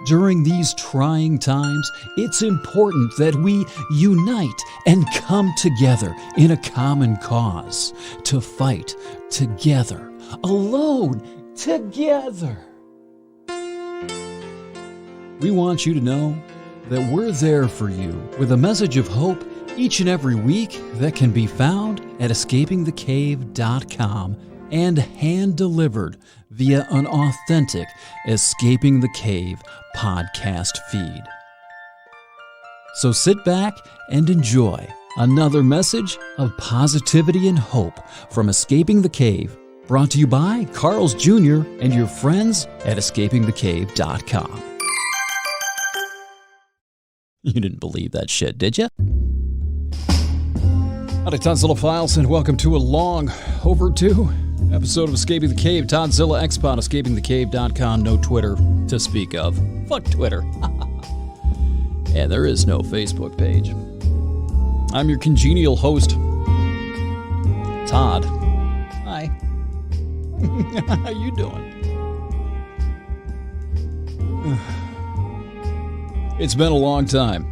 During these trying times, it's important that we unite and come together in a common cause to fight together, alone, together. We want you to know that we're there for you with a message of hope each and every week that can be found at escapingthecave.com and hand-delivered via an authentic Escaping the Cave podcast feed. So sit back and enjoy another message of positivity and hope from Escaping the Cave, brought to you by Carl's Jr. and your friends at escapingthecave.com. You didn't believe that shit, did you? Howdy, Tonzilla Files, and welcome to a long overdue episode of Escaping the Cave. Tonzilla X-Pod, escapingthecave.com. No Twitter to speak of. Fuck Twitter. And there is no Facebook page. I'm your congenial host, Todd. Hi. How you doing? It's been a long time.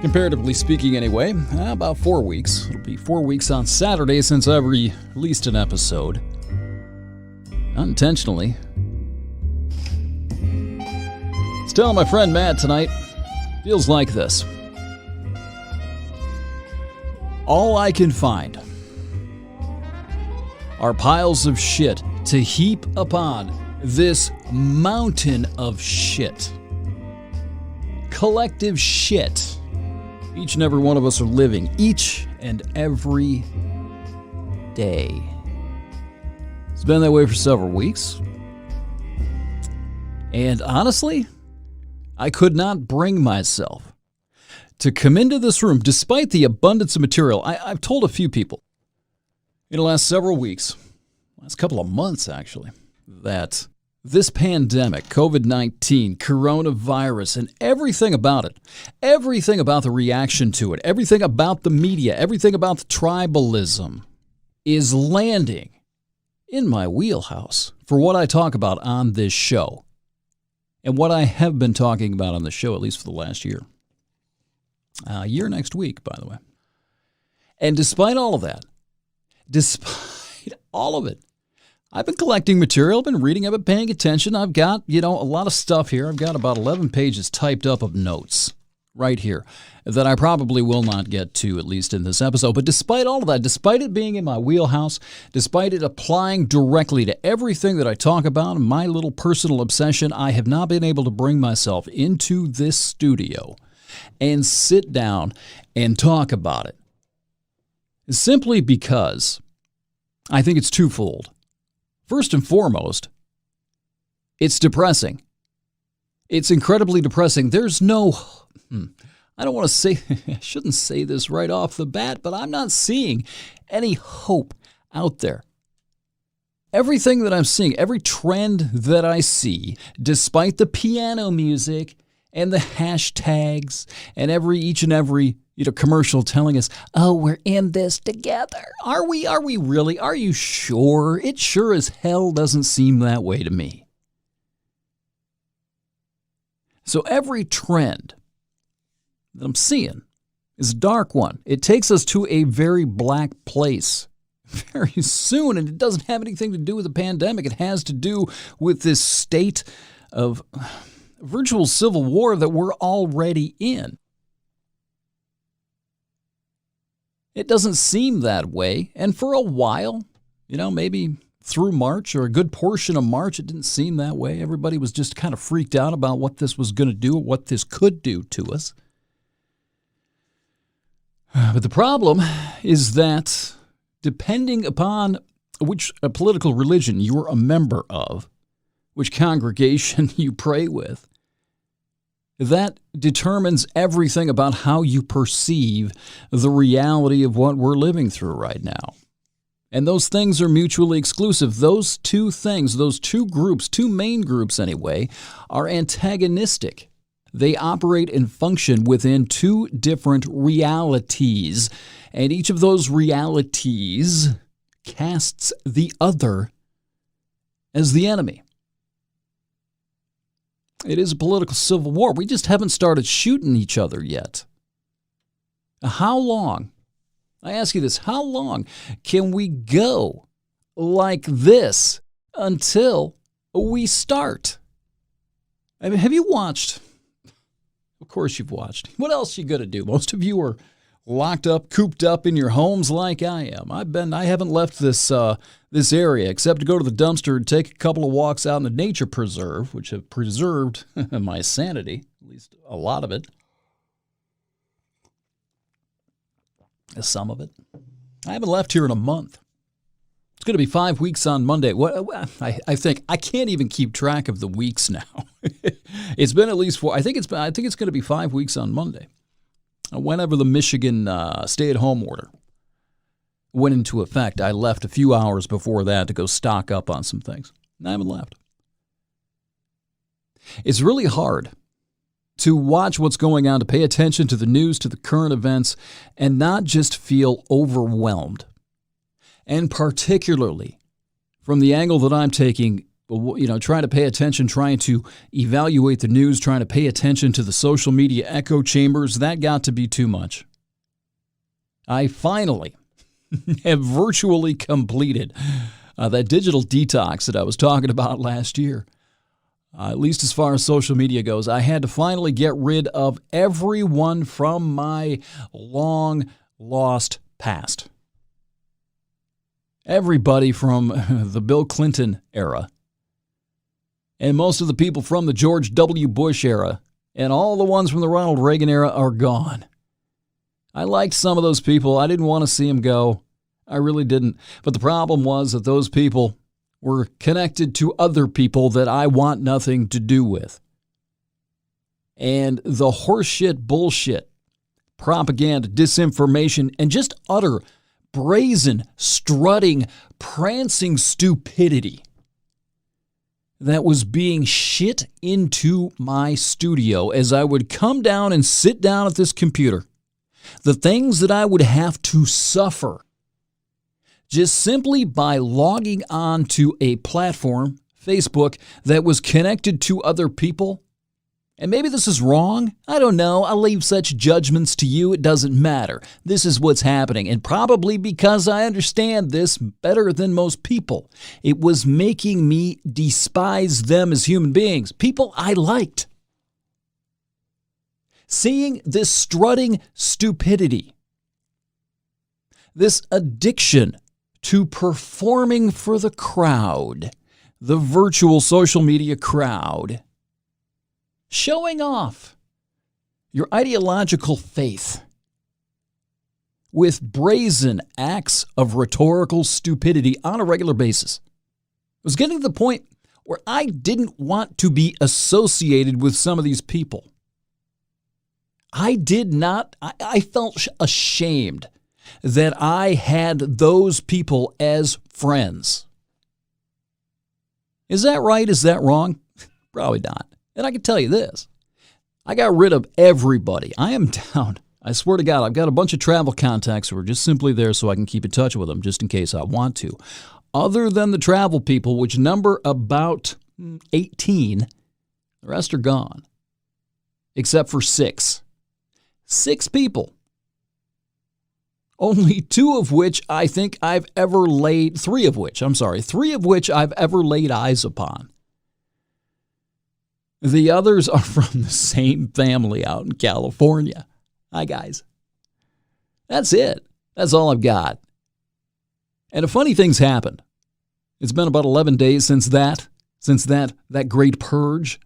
Comparatively speaking anyway, about 4 weeks. It'll be 4 weeks on Saturday since I've released an episode. Unintentionally. I was telling my friend Matt tonight, feels like this. All I can find are piles of shit to heap upon this mountain of shit. Collective shit. Each and every one of us are living each and every day. It's been that way for several weeks. And honestly, I could not bring myself to come into this room, despite the abundance of material. I've told a few people in the last several weeks, last couple of months actually, that this pandemic, COVID-19, coronavirus, and everything about it, everything about the reaction to it, everything about the media, everything about the tribalism is landing in my wheelhouse for what I talk about on this show and what I have been talking about on the show, at least for the last year. A year next week, by the way. And despite all of that, I've been collecting material, I've been reading, I've been paying attention. I've got, a lot of stuff here. I've got about 11 pages typed up of notes right here that I probably will not get to, at least in this episode. But despite all of that, despite it being in my wheelhouse, despite it applying directly to everything that I talk about, my little personal obsession, I have not been able to bring myself into this studio and sit down and talk about it. Simply because I think it's twofold. First and foremost, it's depressing. It's incredibly depressing. There's no, I don't want to say, I shouldn't say this right off the bat, but I'm not seeing any hope out there. Everything that I'm seeing, every trend that I see, despite the piano music and the hashtags and each and every commercial telling us, oh, we're in this together. Are we really? Are you sure? It sure as hell doesn't seem that way to me. So every trend that I'm seeing is a dark one. It takes us to a very black place very soon, and it doesn't have anything to do with the pandemic. It has to do with this state of virtual civil war that we're already in. It doesn't seem that way, and for a while, maybe through March or a good portion of March, it didn't seem that way. Everybody was just kind of freaked out about what this was going to do, what this could do to us. But the problem is that depending upon which political religion you're a member of, which congregation you pray with, that determines everything about how you perceive the reality of what we're living through right now. And those things are mutually exclusive. Those two things, those two groups, two main groups anyway, are antagonistic. They operate and function within two different realities, and each of those realities casts the other as the enemy. It is a political civil war. We just haven't started shooting each other yet. How long? I ask you this, how long can we go like this until we start? I mean, have you watched? Of course you've watched. What else you going to do? Most of you are locked up, cooped up in your homes like I am. I haven't left this area except to go to the dumpster and take a couple of walks out in the nature preserve, which have preserved my sanity, at least a lot of it. Some of it. I haven't left here in a month. It's going to be 5 weeks on Monday. I think I can't even keep track of the weeks now. It's been at least 4. I think it's going to be 5 weeks on Monday. Whenever the Michigan stay-at-home order went into effect, I left a few hours before that to go stock up on some things. I haven't left. It's really hard to watch what's going on, to pay attention to the news, to the current events, and not just feel overwhelmed. And particularly from the angle that I'm taking, trying to pay attention, trying to evaluate the news, trying to pay attention to the social media echo chambers, that got to be too much. I finally have virtually completed that digital detox that I was talking about last year. At least as far as social media goes, I had to finally get rid of everyone from my long-lost past. Everybody from the Bill Clinton era, and most of the people from the George W. Bush era, and all the ones from the Ronald Reagan era are gone. I liked some of those people. I didn't want to see them go. I really didn't. But the problem was that those people were connected to other people that I want nothing to do with. And the horseshit, bullshit, propaganda, disinformation, and just utter brazen, strutting, prancing stupidity that was being shit into my studio as I would come down and sit down at this computer. The things that I would have to suffer just simply by logging on to a platform, Facebook, that was connected to other people. And maybe this is wrong. I don't know. I'll leave such judgments to you. It doesn't matter. This is what's happening. And probably because I understand this better than most people, it was making me despise them as human beings, people I liked. Seeing this strutting stupidity, this addiction to performing for the crowd, the virtual social media crowd, showing off your ideological faith with brazen acts of rhetorical stupidity on a regular basis. It was getting to the point where I didn't want to be associated with some of these people. I felt ashamed that I had those people as friends. Is that right? Is that wrong? Probably not. And I can tell you this. I got rid of everybody. I am down. I swear to God, I've got a bunch of travel contacts who are just simply there so I can keep in touch with them just in case I want to. Other than the travel people, which number about 18, the rest are gone. Except for 6. 6 people. Only 3 of which I've ever laid eyes upon. The others are from the same family out in California. Hi, guys. That's it. That's all I've got. And a funny thing's happened. It's been about 11 days since that great purge,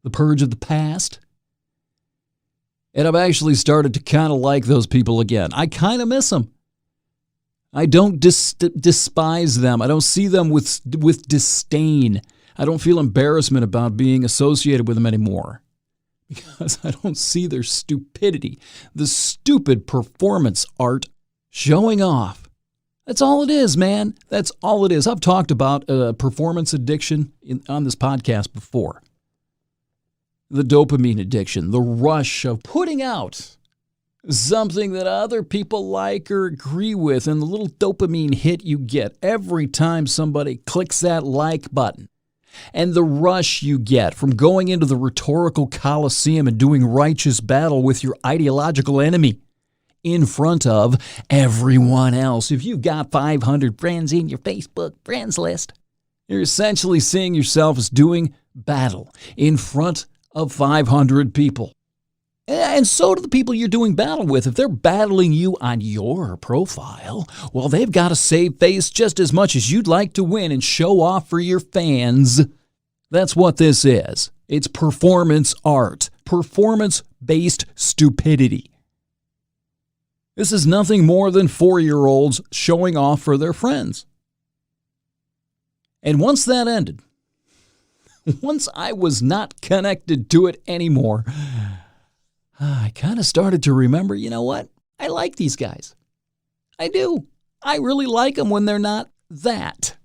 the purge of the past. And I've actually started to kind of like those people again. I kind of miss them. I don't despise them. I don't see them with disdain. I don't feel embarrassment about being associated with them anymore because I don't see their stupidity, the stupid performance art showing off. That's all it is, man. That's all it is. I've talked about performance addiction on this podcast before. The dopamine addiction, the rush of putting out something that other people like or agree with, and the little dopamine hit you get every time somebody clicks that like button. And the rush you get from going into the rhetorical coliseum and doing righteous battle with your ideological enemy in front of everyone else. If you've got 500 friends in your Facebook friends list, you're essentially seeing yourself as doing battle in front of 500 people. And so do the people you're doing battle with. If they're battling you on your profile, well, they've got to save face just as much as you'd like to win and show off for your fans. That's what this is. It's performance art, performance-based stupidity. This is nothing more than 4-year-olds showing off for their friends. And once that ended, once I was not connected to it anymore, I kind of started to remember, you know what? I like these guys. I do. I really like them when they're not that.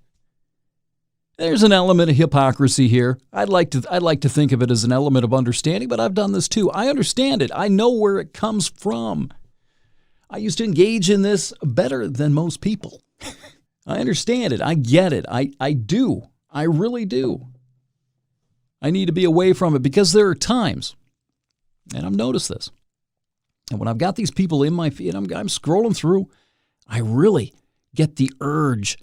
There's an element of hypocrisy here. I'd like to think of it as an element of understanding, but I've done this too. I understand it. I know where it comes from. I used to engage in this better than most people. I understand it. I get it. I do. I really do. I need to be away from it because there are times, and I've noticed this, and when I've got these people in my feed, I'm scrolling through, I really get the urge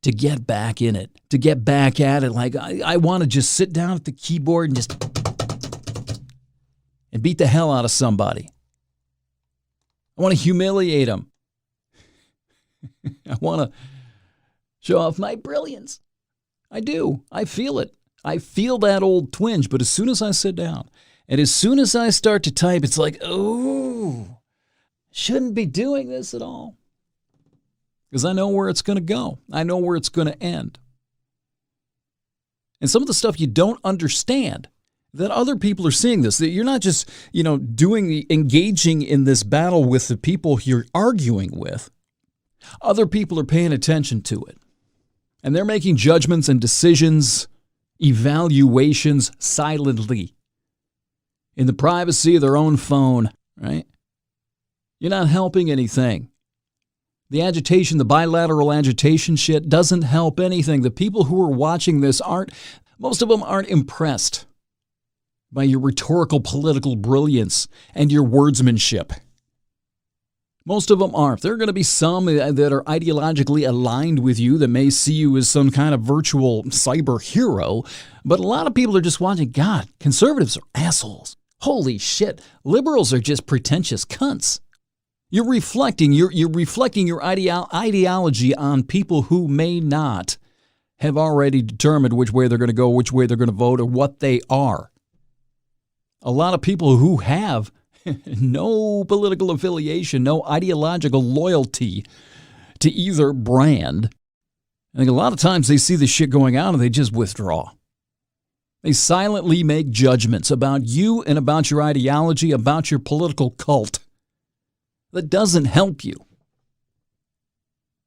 to get back in it, to get back at it. Like I want to just sit down at the keyboard and beat the hell out of somebody. I want to humiliate them. I want to show off my brilliance. I do. I feel it. I feel that old twinge. But as soon as I sit down and as soon as I start to type, it's like, oh, shouldn't be doing this at all. Because I know where it's going to go. I know where it's going to end. And some of the stuff you don't understand, that other people are seeing this, that you're not just, engaging in this battle with the people you're arguing with. Other people are paying attention to it. And they're making judgments and decisions, evaluations silently in the privacy of their own phone, right? You're not helping anything. The agitation, the bilateral agitation shit doesn't help anything. The people who are watching this most of them aren't impressed by your rhetorical political brilliance and your wordsmanship. Most of them aren't. There are going to be some that are ideologically aligned with you that may see you as some kind of virtual cyber hero, but a lot of people are just watching, God, conservatives are assholes. Holy shit, liberals are just pretentious cunts. You're reflecting your ideology on people who may not have already determined which way they're going to go, which way they're going to vote, or what they are. A lot of people who have no political affiliation, no ideological loyalty to either brand, I think a lot of times they see this shit going on and they just withdraw. They silently make judgments about you and about your ideology, about your political cult. That doesn't help you.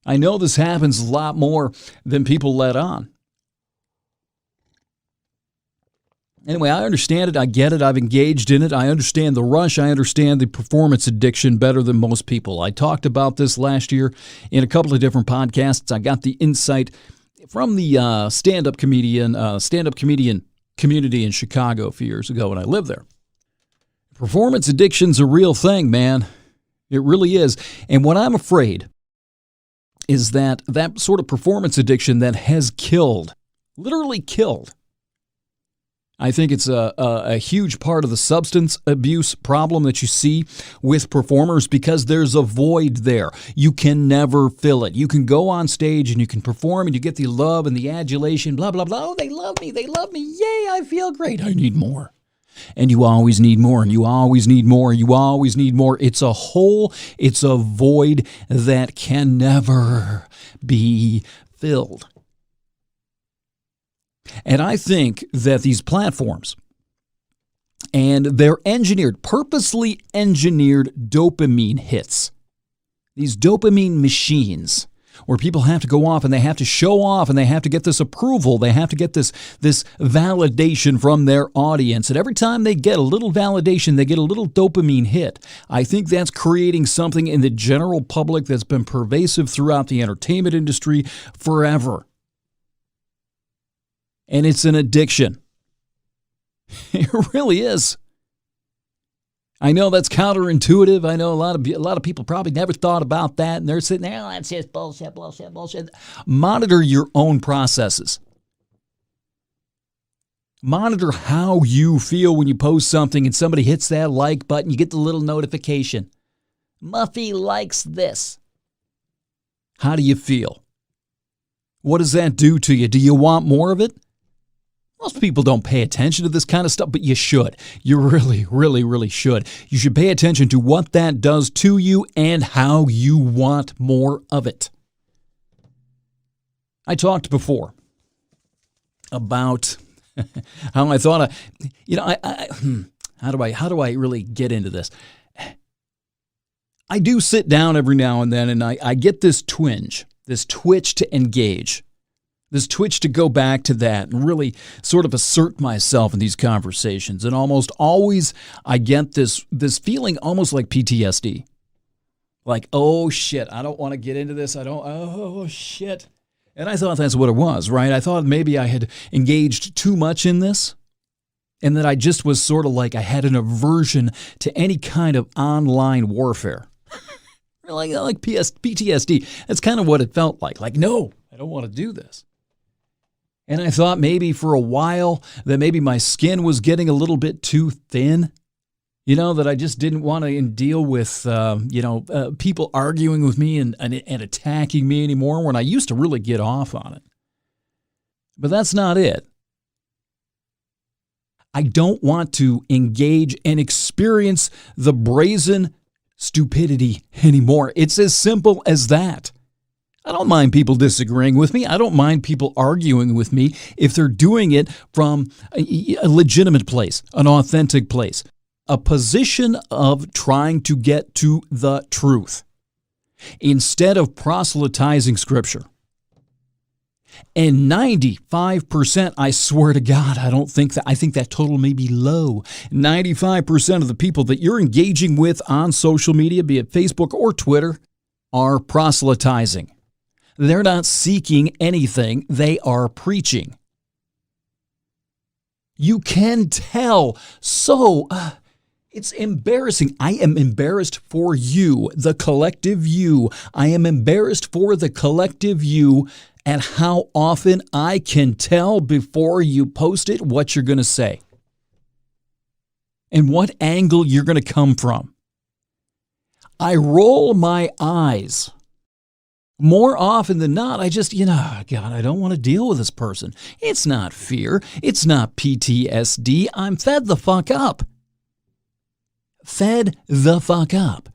I know this happens a lot more than people let on. Anyway, I understand it. I get it. I've engaged in it. I understand the rush. I understand the performance addiction better than most people. I talked about this last year in a couple of different podcasts. I got the insight from the stand-up comedian community in Chicago a few years ago when I lived there. Performance addiction's a real thing, man. It really is. And what I'm afraid is that sort of performance addiction that has killed, literally killed, I think it's a huge part of the substance abuse problem that you see with performers because there's a void there. You can never fill it. You can go on stage and you can perform and you get the love and the adulation, blah, blah, blah. Oh, they love me. Yay, I feel great. I need more. And you always need more, and you always need more, and you always need more. It's a hole, it's a void that can never be filled. And I think that these platforms and their purposely engineered dopamine hits, these dopamine machines, where people have to go off and they have to show off and they have to get this approval. They have to get this validation from their audience. And every time they get a little validation, they get a little dopamine hit. I think that's creating something in the general public that's been pervasive throughout the entertainment industry forever. And it's an addiction. It really is. I know that's counterintuitive. I know a lot of people probably never thought about that, and they're sitting there, oh, that's just bullshit. Monitor your own processes. Monitor how you feel when you post something and somebody hits that like button. You get the little notification. Muffy likes this. How do you feel? What does that do to you? Do you want more of it? Most people don't pay attention to this kind of stuff, but you should. You really, really, really should. You should pay attention to what that does to you and how you want more of it. I talked before about how I thought, how do I really get into this? I do sit down every now and then, and I get this twitch to engage. This twitch to go back to that and really sort of assert myself in these conversations. And almost always I get this feeling almost like PTSD. Like, oh shit, I don't want to get into this. Oh shit. And I thought that's what it was, right? I thought maybe I had engaged too much in this and that I just was sort of like I had an aversion to any kind of online warfare. like PTSD. That's kind of what it felt like. Like, no, I don't want to do this. And I thought maybe for a while that maybe my skin was getting a little bit too thin, that I just didn't want to deal with, people arguing with me and attacking me anymore when I used to really get off on it. But that's not it. I don't want to engage and experience the brazen stupidity anymore. It's as simple as that. I don't mind people disagreeing with me. I don't mind people arguing with me if they're doing it from a legitimate place, an authentic place, a position of trying to get to the truth instead of proselytizing Scripture. And 95%, I swear to God, I think that total may be low. 95% of the people that you're engaging with on social media, be it Facebook or Twitter, are proselytizing. They're not seeking anything. They are preaching. You can tell. So it's embarrassing. I am embarrassed for you, the collective you. I am embarrassed for the collective you at how often I can tell before you post it what you're going to say and what angle you're going to come from. I roll my eyes. More often than not, I just, God, I don't want to deal with this person. It's not fear. It's not PTSD. I'm fed the fuck up. Fed the fuck up.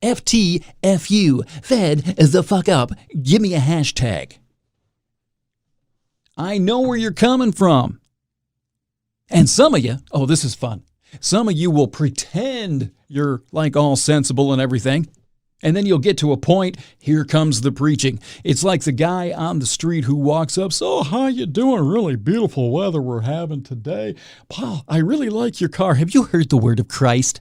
FTFU. Fed the fuck up. Give me a hashtag. I know where you're coming from. And some of you, this is fun. Some of you will pretend you're like all sensible and everything. And then you'll get to a point, here comes the preaching. It's like the guy on the street who walks up, so how you doing? Really beautiful weather we're having today. Paul, I really like your car. Have you heard the word of Christ?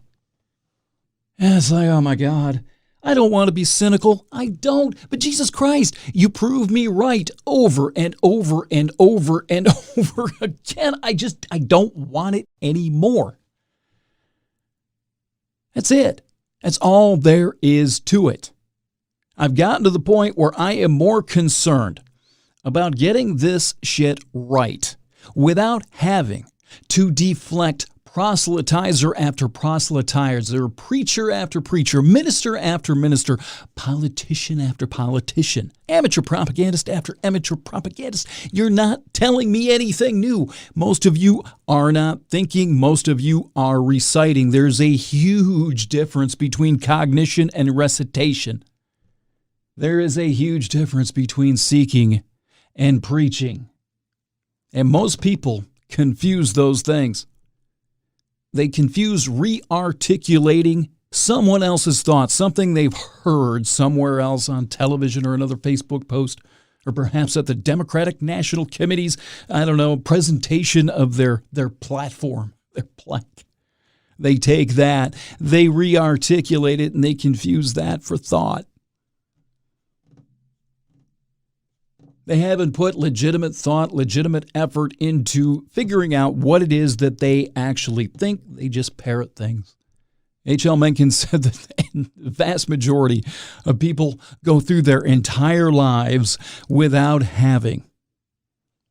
And it's like, oh my God, I don't want to be cynical. I don't. But Jesus Christ, you prove me right over and over and over and over again. I don't want it anymore. That's it. That's all there is to it. I've gotten to the point where I am more concerned about getting this shit right without having to deflect proselytizer after proselytizer, preacher after preacher, minister after minister, politician after politician, amateur propagandist after amateur propagandist. You're not telling me anything new. Most of you are not thinking. Most of you are reciting. There's a huge difference between cognition and recitation. There is a huge difference between seeking and preaching. And most people confuse those things. They confuse re-articulating someone else's thoughts, something they've heard somewhere else on television or another Facebook post, or perhaps at the Democratic National Committee's, presentation of their platform, their plank. They take that, they re-articulate it, and they confuse that for thought. They haven't put legitimate thought, legitimate effort into figuring out what it is that they actually think. They just parrot things. H.L. Mencken said that the vast majority of people go through their entire lives without having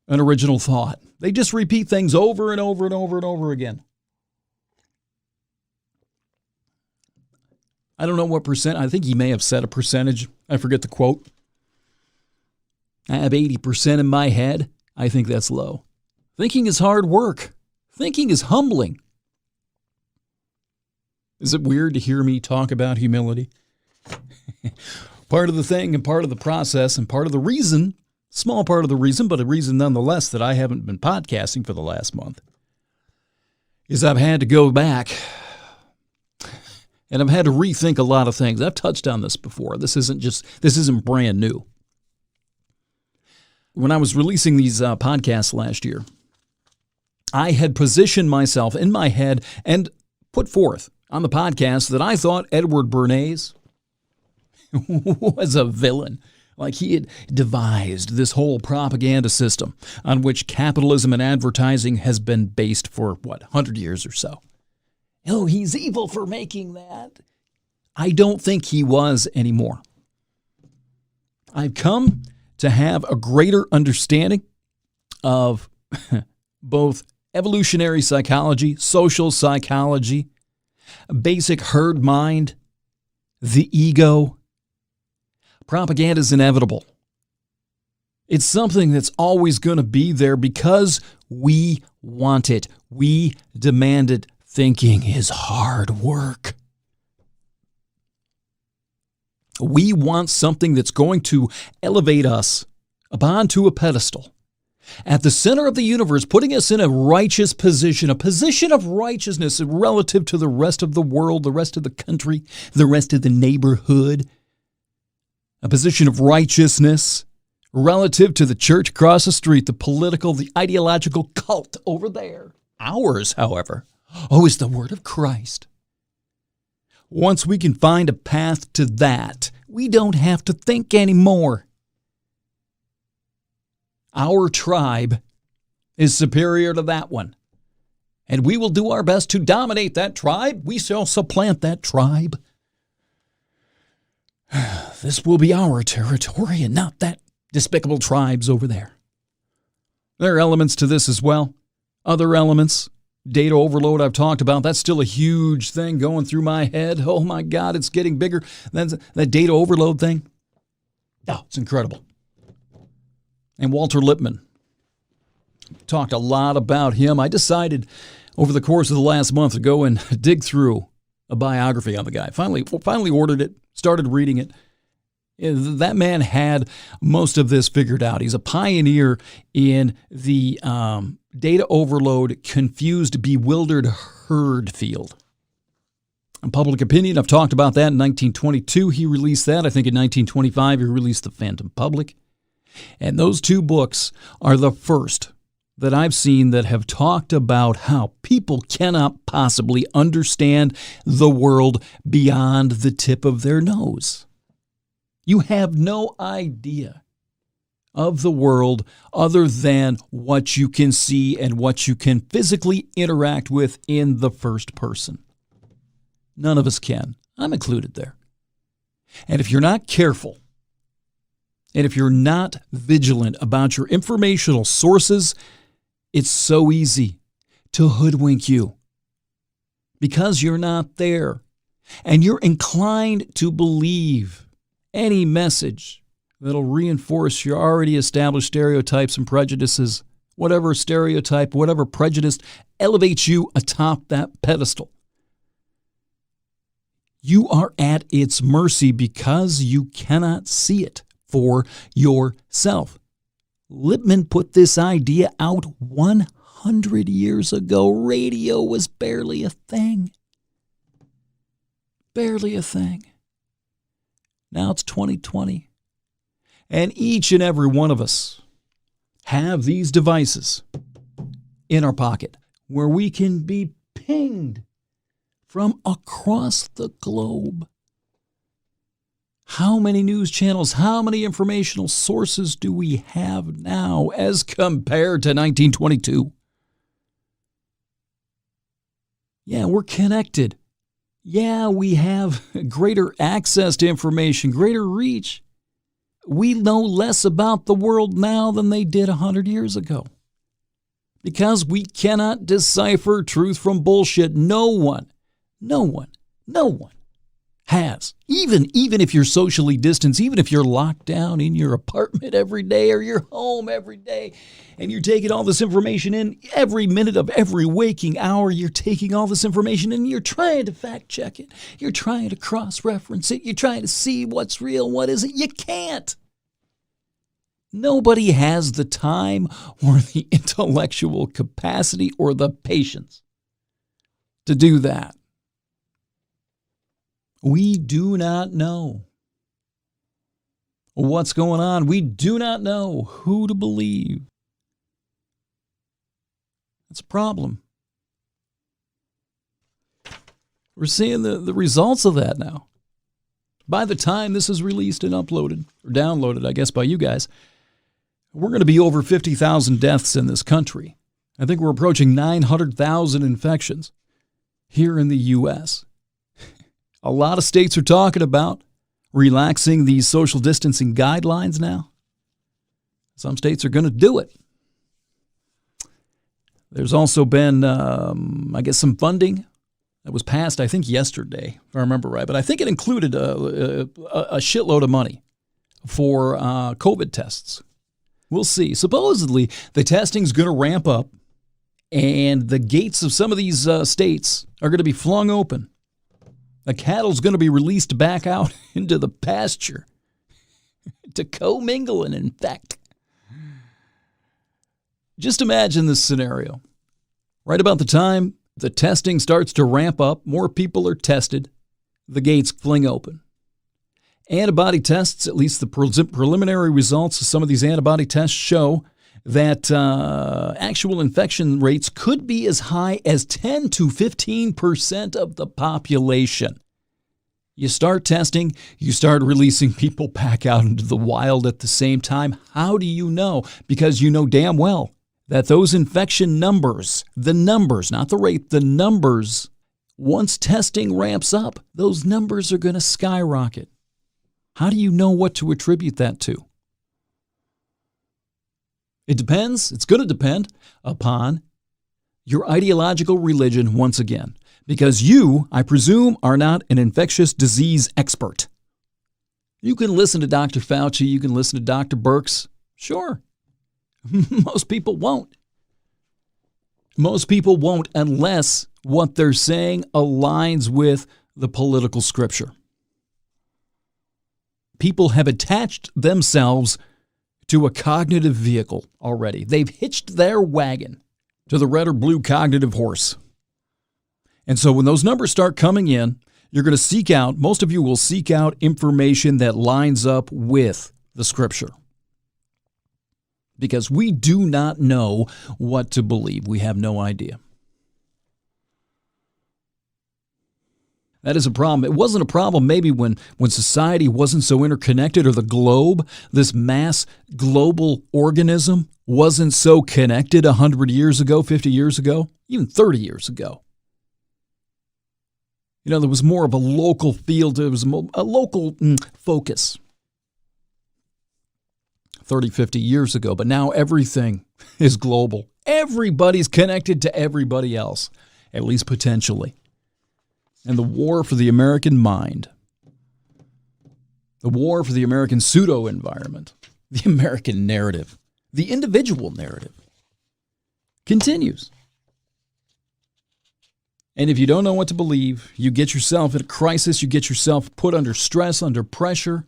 an original thought. They just repeat things over and over and over and over again. I don't know what percent. I think he may have said a percentage. I forget the quote. I have 80% in my head. I think that's low. Thinking is hard work. Thinking is humbling. Is it weird to hear me talk about humility? Part of the thing and part of the process and part of the reason, small part of the reason, but a reason nonetheless that I haven't been podcasting for the last month, is I've had to go back and I've had to rethink a lot of things. I've touched on this before. This isn't brand new. When I was releasing these podcasts last year, I had positioned myself in my head and put forth on the podcast that I thought Edward Bernays was a villain. Like he had devised this whole propaganda system on which capitalism and advertising has been based for, 100 years or so. Oh, he's evil for making that. I don't think he was anymore. I've come to have a greater understanding of both evolutionary psychology, social psychology, basic herd mind, the ego. Propaganda is inevitable. It's something that's always going to be there because we want it. We demand it. Thinking is hard work. We want something that's going to elevate us up onto a pedestal at the center of the universe, putting us in a righteous position, a position of righteousness relative to the rest of the world, the rest of the country, the rest of the neighborhood, a position of righteousness relative to the church across the street, the political, the ideological cult over there. Ours, however, is the word of Christ. Once we can find a path to that, we don't have to think anymore. Our tribe is superior to that one. And we will do our best to dominate that tribe. We shall supplant that tribe. This will be our territory and not that despicable tribe's over there. There are elements to this as well. Other elements. Data overload I've talked about, that's still a huge thing going through my head. Oh my God, it's getting bigger. That data overload thing, it's incredible. And Walter Lippmann, talked a lot about him. I decided over the course of the last month to go and dig through a biography on the guy. Finally ordered it, started reading it. That man had most of this figured out. He's a pioneer in the data overload, confused, bewildered herd field. In Public Opinion, I've talked about that in 1922. He released that. I think in 1925, he released The Phantom Public. And those two books are the first that I've seen that have talked about how people cannot possibly understand the world beyond the tip of their nose. You have no idea of the world other than what you can see and what you can physically interact with in the first person. None of us can. I'm included there. And if you're not careful, and if you're not vigilant about your informational sources, it's so easy to hoodwink you because you're not there. And you're inclined to believe any message that'll reinforce your already established stereotypes and prejudices. Whatever stereotype, whatever prejudice elevates you atop that pedestal. You are at its mercy because you cannot see it for yourself. Lippmann put this idea out 100 years ago. Radio was barely a thing. Barely a thing. Now it's 2020. And each and every one of us have these devices in our pocket where we can be pinged from across the globe. How many news channels, how many informational sources do we have now as compared to 1922? Yeah, we're connected. Yeah, we have greater access to information, greater reach. We know less about the world now than they did 100 years ago. Because we cannot decipher truth from bullshit. No one has. Even if you're socially distanced, even if you're locked down in your apartment every day or your home every day, and you're taking all this information in every minute of every waking hour, you're taking all this information and you're trying to fact check it. You're trying to cross-reference it. You're trying to see what's real, what isn't. You can't. Nobody has the time or the intellectual capacity or the patience to do that. We do not know what's going on. We do not know who to believe. That's a problem. We're seeing the results of that now. By the time this is released and uploaded, or downloaded, I guess, by you guys, we're going to be over 50,000 deaths in this country. I think we're approaching 900,000 infections here in the U.S. A lot of states are talking about relaxing these social distancing guidelines now. Some states are going to do it. There's also been, some funding that was passed, I think, yesterday, if I remember right. But I think it included a shitload of money for COVID tests. We'll see. Supposedly, the testing's going to ramp up, and the gates of some of these states are going to be flung open. The cattle's going to be released back out into the pasture to commingle and infect. Just imagine this scenario. Right about the time the testing starts to ramp up, more people are tested, the gates fling open. Antibody tests, at least the preliminary results of some of these antibody tests, show that actual infection rates could be as high as 10 to 15% of the population. You start testing, you start releasing people back out into the wild at the same time. How do you know? Because you know damn well that those infection numbers, the numbers, not the rate, the numbers, once testing ramps up, those numbers are going to skyrocket. How do you know what to attribute that to? It depends. It's going to depend upon your ideological religion once again. Because you, I presume, are not an infectious disease expert. You can listen to Dr. Fauci. You can listen to Dr. Birx. Sure. Most people won't. Most people won't unless what they're saying aligns with the political scripture. People have attached themselves to a cognitive vehicle already. They've hitched their wagon to the red or blue cognitive horse. And so when those numbers start coming in, you're going to seek out, most of you will seek out information that lines up with the scripture. Because we do not know what to believe. We have no idea. That is a problem. It wasn't a problem maybe when society wasn't so interconnected, or the globe, this mass global organism, wasn't so connected 100 years ago, 50 years ago, even 30 years ago. You know, there was more of a local feel, there was a local focus 30, 50 years ago. But now everything is global. Everybody's connected to everybody else, at least potentially. And the war for the American mind, the war for the American pseudo-environment, the American narrative, the individual narrative, continues. And if you don't know what to believe, you get yourself in a crisis, you get yourself put under stress, under pressure.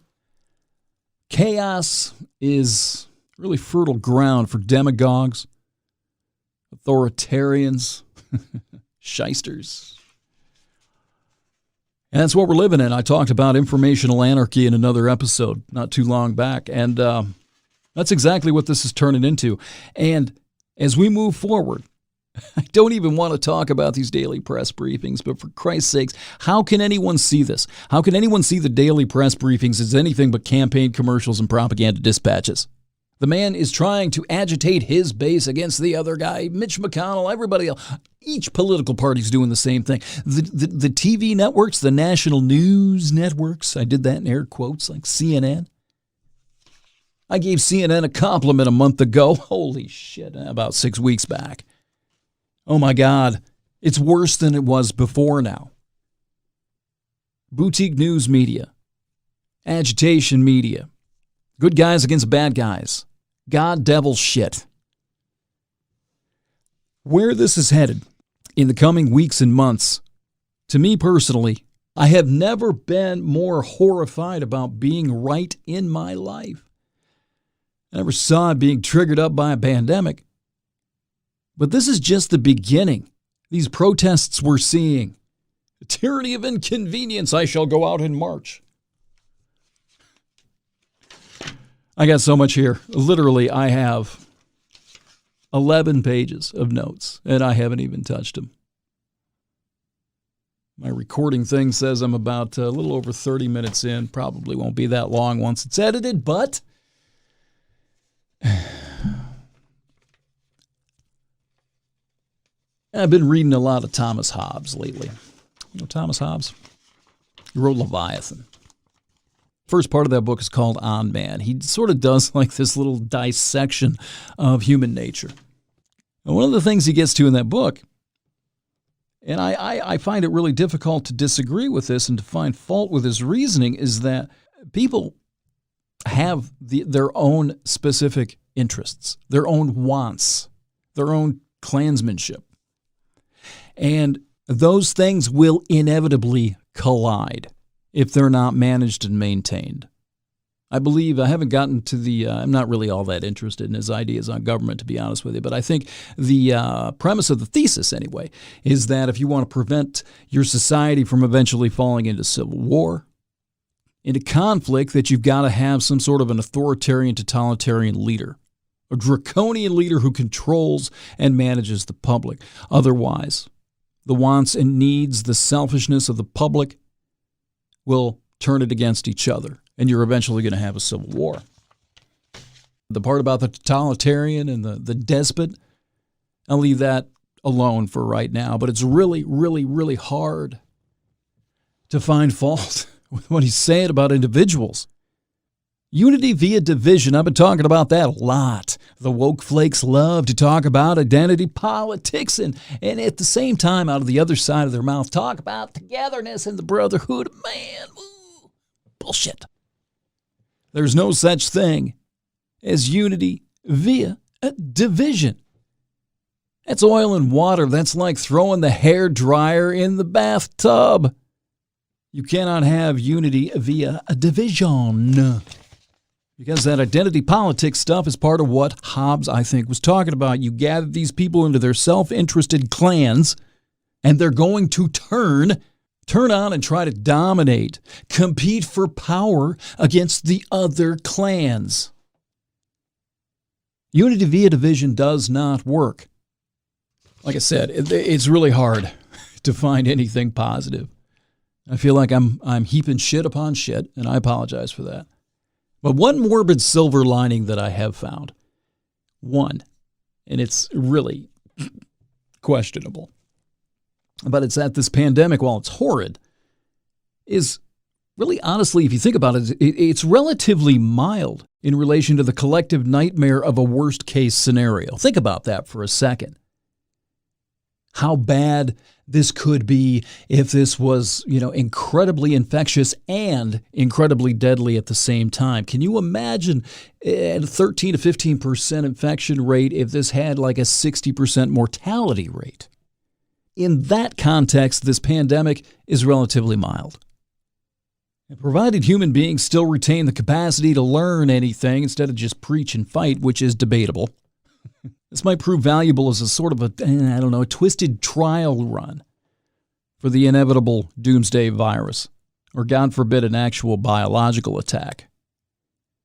Chaos is really fertile ground for demagogues, authoritarians, shysters. And that's what we're living in. I talked about informational anarchy in another episode not too long back. And that's exactly what this is turning into. And as we move forward, I don't even want to talk about these daily press briefings, but for Christ's sakes, how can anyone see this? How can anyone see the daily press briefings as anything but campaign commercials and propaganda dispatches? The man is trying to agitate his base against the other guy, Mitch McConnell, everybody else. Each political party's doing the same thing. The TV networks, the national news networks, I did that in air quotes, like CNN. I gave CNN a compliment a month ago. Holy shit, about 6 weeks back. Oh my God, it's worse than it was before now. Boutique news media, agitation media, good guys against bad guys, God devil shit. Where this is headed in the coming weeks and months, to me personally, I have never been more horrified about being right in my life. I never saw it being triggered up by a pandemic. But this is just the beginning. These protests we're seeing. The tyranny of inconvenience, I shall go out in March. I got so much here. Literally, I have 11 pages of notes, and I haven't even touched them. My recording thing says I'm about a little over 30 minutes in. Probably won't be that long once it's edited, but I've been reading a lot of Thomas Hobbes lately. You know Thomas Hobbes? He wrote Leviathan. First part of that book is called On Man. He sort of does like this little dissection of human nature. And one of the things he gets to in that book, and I find it really difficult to disagree with this and to find fault with his reasoning, is that people have their own specific interests, their own wants, their own clansmanship. And those things will inevitably collide if they're not managed and maintained. I believe, I haven't gotten to I'm not really all that interested in his ideas on government, to be honest with you, but I think the premise of the thesis, anyway, is that if you want to prevent your society from eventually falling into civil war, into conflict, that you've got to have some sort of an authoritarian, totalitarian leader, a draconian leader who controls and manages the public. Otherwise, the wants and needs, the selfishness of the public will turn it against each other, and you're eventually going to have a civil war. The part about the totalitarian and the despot, I'll leave that alone for right now, but it's really, really, really hard to find fault with what he's saying about individuals. Unity via division. I've been talking about that a lot. The woke flakes love to talk about identity politics and at the same time, out of the other side of their mouth, talk about togetherness and the brotherhood of man. Ooh, bullshit. There's no such thing as unity via a division. That's oil and water. That's like throwing the hair dryer in the bathtub. You cannot have unity via a division. Because that identity politics stuff is part of what Hobbes, I think, was talking about. You gather these people into their self-interested clans, and they're going to turn on and try to dominate, compete for power against the other clans. Unity via division does not work. Like I said, it's really hard to find anything positive. I feel like I'm heaping shit upon shit, and I apologize for that. But one morbid silver lining that I have found, one, and it's really questionable, but it's that this pandemic, while it's horrid, is really, honestly, if you think about it, it's relatively mild in relation to the collective nightmare of a worst-case scenario. Think about that for a second. How bad this could be if this was, incredibly infectious and incredibly deadly at the same time. Can you imagine at a 13 to 15% infection rate if this had like a 60% mortality rate? In that context, this pandemic is relatively mild. And provided human beings still retain the capacity to learn anything instead of just preach and fight, which is debatable, this might prove valuable as a sort of a twisted trial run for the inevitable doomsday virus, or God forbid, an actual biological attack.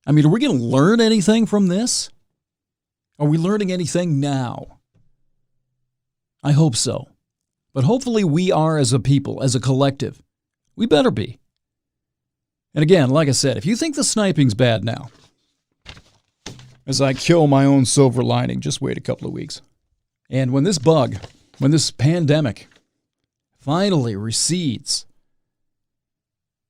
I mean, are we going to learn anything from this? Are we learning anything now? I hope so. But hopefully we are as a people, as a collective. We better be. And again, like I said, if you think the sniping's bad now, as I kill my own silver lining, just wait a couple of weeks. And when this pandemic finally recedes,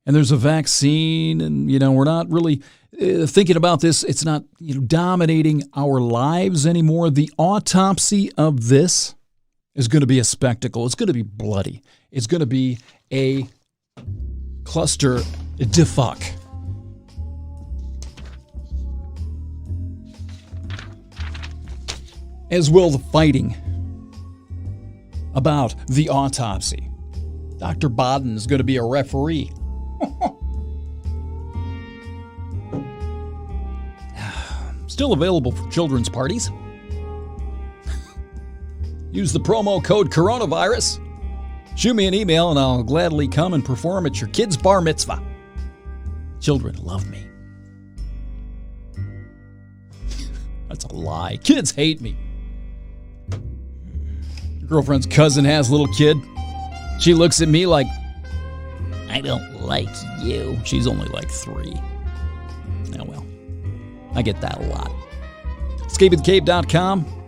and there's a vaccine, and, we're not really thinking about this, it's not dominating our lives anymore, the autopsy of this is going to be a spectacle. It's going to be bloody. It's going to be a cluster de fuck. As will the fighting about the autopsy. Dr. Baden is going to be a referee. Still available for children's parties. Use the promo code coronavirus. Shoot me an email and I'll gladly come and perform at your kid's bar mitzvah. Children love me. That's a lie. Kids hate me. Your girlfriend's cousin has a little kid. She looks at me like, I don't like you. She's only like 3. Oh well. I get that a lot. EscapeAtheCave.com.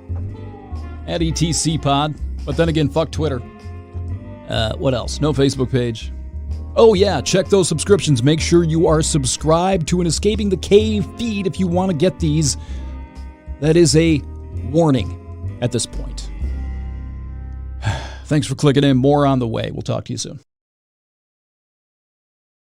At ETCPod. But then again, fuck Twitter. What else? No Facebook page. Oh yeah, check those subscriptions. Make sure you are subscribed to an Escaping the Cave feed if you want to get these. That is a warning at this point. Thanks for clicking in. More on the way. We'll talk to you soon.